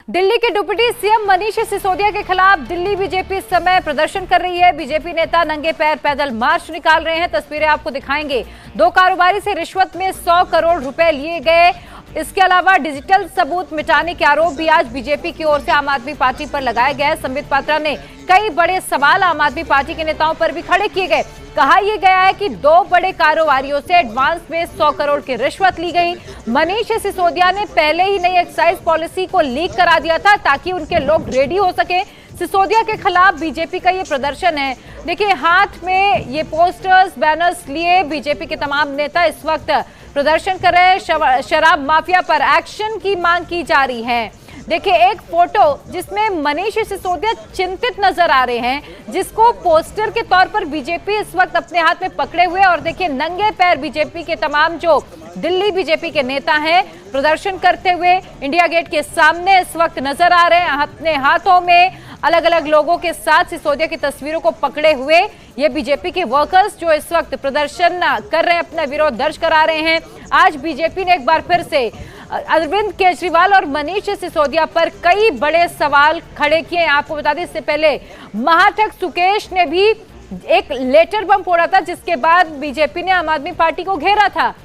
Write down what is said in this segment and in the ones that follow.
दिल्ली के deputy CM Manish Sisodia के खिलाफ दिल्ली बीजेपी इस समय प्रदर्शन कर रही है। बीजेपी नेता नंगे पैर पैदल मार्च निकाल रहे हैं। तस्वीरें आपको दिखाएंगे। दो कारोबारी से रिश्वत में 100 करोड़ रुपए लिए गए। इसके अलावा डिजिटल सबूत मिटाने के आरोप भी आज बीजेपी की ओर से आम आदमी पार्टी पर लगाए गए। संबित पात्रा ने कई बड़े सवाल आम आदमी पार्टी के नेताओं पर भी खड़े किए गए। कहा यह गया है कि दो बड़े कारोबारियों से एडवांस में 100 करोड़ की रिश्वत ली गई। मनीष सिसोदिया ने पहले ही नई एक्साइज पॉलिसी को लीक करा दिया था ताकि उनके लोग रेडी हो सके। सिसोदिया के खिलाफ बीजेपी का ये प्रदर्शन है। देखिए, हाथ में ये पोस्टर्स बैनर्स लिए बीजेपी के तमाम नेता इस वक्त प्रदर्शन कर रहे हैं। शराब माफिया पर एक्शन की मांग की जा रही है। देखिए, एक फोटो जिसमें मनीष सिसोदिया चिंतित नजर आ रहे हैं, जिसको पोस्टर के तौर पर बीजेपी इस वक्त अपने हाथ में पकड़े हुए। और देखिए, नंगे पैर बीजेपी के तमाम जो दिल्ली बीजेपी के नेता हैं प्रदर्शन करते हुए इंडिया गेट के सामने इस वक्त नजर आ रहे हैं। अपने हाथों में अलग अलग लोगों के साथ सिसोदिया की तस्वीरों को पकड़े हुए ये बीजेपी के वर्कर्स जो इस वक्त प्रदर्शन कर रहे हैं, अपना विरोध दर्ज करा रहे हैं। आज बीजेपी ने एक बार फिर से अरविंद केजरीवाल और मनीष सिसोदिया पर कई बड़े सवाल खड़े किए। आपको बता दें, इससे पहले महाठग सुकेश ने भी एक लेटर बम फोड़ा था, जिसके बाद बीजेपी ने आम आदमी पार्टी को घेरा था।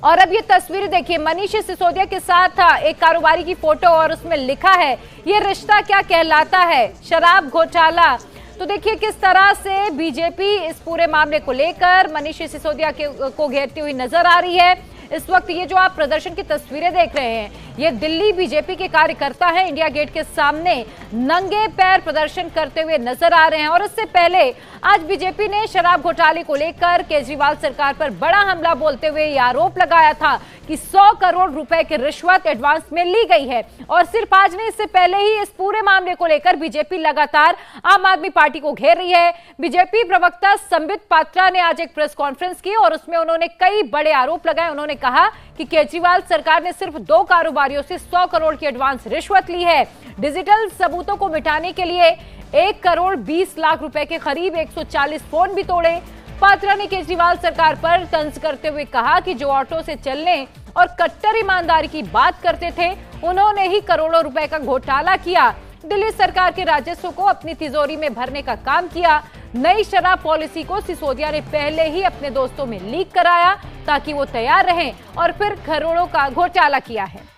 और अब ये तस्वीर देखिए, मनीष सिसोदिया के साथ एक कारोबारी की फोटो और उसमें लिखा है, ये रिश्ता क्या कहलाता है, शराब घोटाला। तो देखिए किस तरह से बीजेपी इस पूरे मामले को लेकर मनीष सिसोदिया को घेरती हुई नजर आ रही है। इस वक्त ये जो आप प्रदर्शन की तस्वीरें देख रहे हैं, ये दिल्ली बीजेपी के कार्यकर्ता हैं, इंडिया गेट के सामने नंगे पैर प्रदर्शन करते हुए नजर आ रहे हैं। और इससे पहले आज बीजेपी ने शराब घोटाले को लेकर केजरीवाल सरकार पर बड़ा हमला बोलते हुए ये आरोप लगाया था कि 100 करोड़ रुपए की रिश्वत एडवांस में ली गई है। और सिर्फ आज नहीं, इससे पहले ही इस पूरे मामले को लेकर बीजेपी लगातार आम आदमी पार्टी को घेर रही है। बीजेपी प्रवक्ता संबित पात्रा ने आज एक प्रेस कॉन्फ्रेंस की और उसमें उन्होंने कई बड़े आरोप लगाए। उन्होंने कहा कि केजरीवाल सरकार ने सिर्फ दो कारोबारियों से 100 करोड़ की एडवांस रिश्वत ली है। डिजिटल सबूतों को मिटाने के लिए 1 करोड़ 20 लाख रुपए के करीब 140 फोन भी तोड़े। पात्रा ने केजरीवाल सरकार पर तंज करते हुए कहा कि जो ऑटो से चलने और कट्टर ईमानदारी की बात करते थे, उन्होंने ही करोड़ों रुपए का घोटाला किया। दिल्ली सरकार के राजस्व को अपनी तिजोरी में भरने का काम किया। नई शराब पॉलिसी को सिसोदिया ने पहले ही अपने दोस्तों में लीक कराया ताकि वो तैयार रहें और फिर करोड़ों का घोटाला किया है।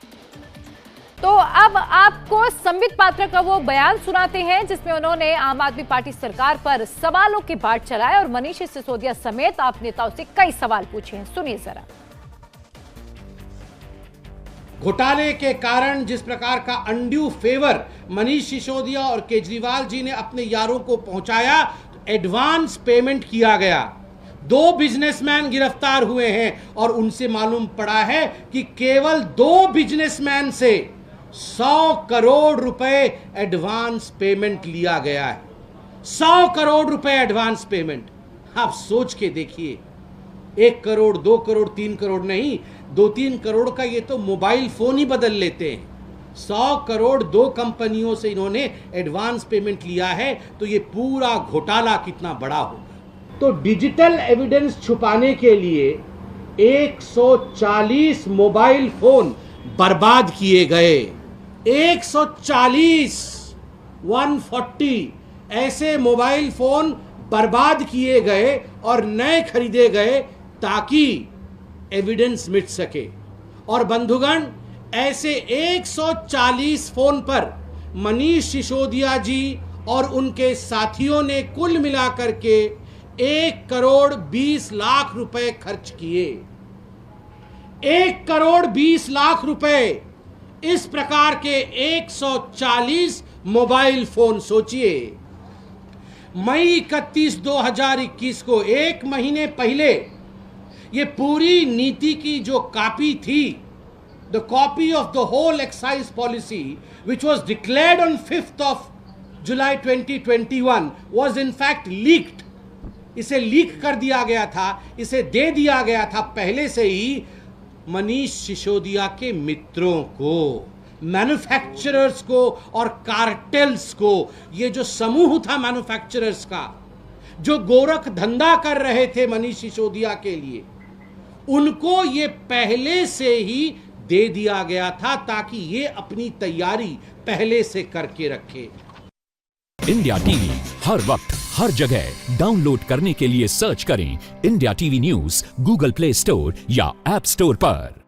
तो अब आपको संबित पात्रा का वो बयान सुनाते हैं जिसमें उन्होंने आम आदमी पार्टी सरकार पर सवालों के बाढ़ चलाए और मनीष सिसोदिया समेत आप नेताओं से कई सवाल पूछे हैं। सुनिए जरा। घोटाले के कारण जिस प्रकार का अनड्यू फेवर मनीष सिसोदिया और केजरीवाल जी ने अपने यारों को पहुंचाया, एडवांस पेमेंट किया गया। 2 बिजनेसमैन गिरफ्तार हुए हैं और उनसे मालूम पड़ा है कि केवल 2 बिजनेसमैन से 100 करोड़ रुपए एडवांस पेमेंट लिया गया है। 100 करोड़ रुपए एडवांस पेमेंट। आप सोच के देखिए, 1 करोड़ 2 करोड़ 3 करोड़ नहीं, 2-3 करोड़ का ये तो मोबाइल फोन ही बदल लेते हैं। 100 करोड़ 2 कंपनियों से इन्होंने एडवांस पेमेंट लिया है, तो ये पूरा घोटाला कितना बड़ा होगा। तो डिजिटल एविडेंस छुपाने के लिए 140 मोबाइल फोन बर्बाद किए गए। 140 ऐसे मोबाइल फोन बर्बाद किए गए और नए खरीदे गए ताकि एविडेंस मिट सके। और बंधुगण, ऐसे 140 फोन पर मनीष सिसोदिया जी और उनके साथियों ने कुल मिलाकर के 1 करोड़ 20 लाख रुपए खर्च किए। 1 करोड़ 20 लाख रुपए, इस प्रकार के 140 मोबाइल फोन। सोचिए, मई 31, 2021 को 1 महीने पहले ये पूरी नीति की जो कॉपी थी, the copy of the whole excise policy which was declared on 5 July 2021 was in fact leaked. इसे लीक कर दिया गया था, इसे दे दिया गया था पहले से ही मनीष सिसोदिया के मित्रों को, मैन्युफैक्चरर्स को और कार्टेल्स को। ये जो समूह था मैन्युफैक्चरर्स का, जो गोरख धंधा कर रहे थे मनीष सिसोदिया के लिए, उनको ये पहले से ही दे दिया गया था ताकि ये अपनी तैयारी पहले से करके रखे। इंडिया टीवी हर वक्त हर जगह डाउनलोड करने के लिए सर्च करें India TV news Google play store या ऐप स्टोर पर।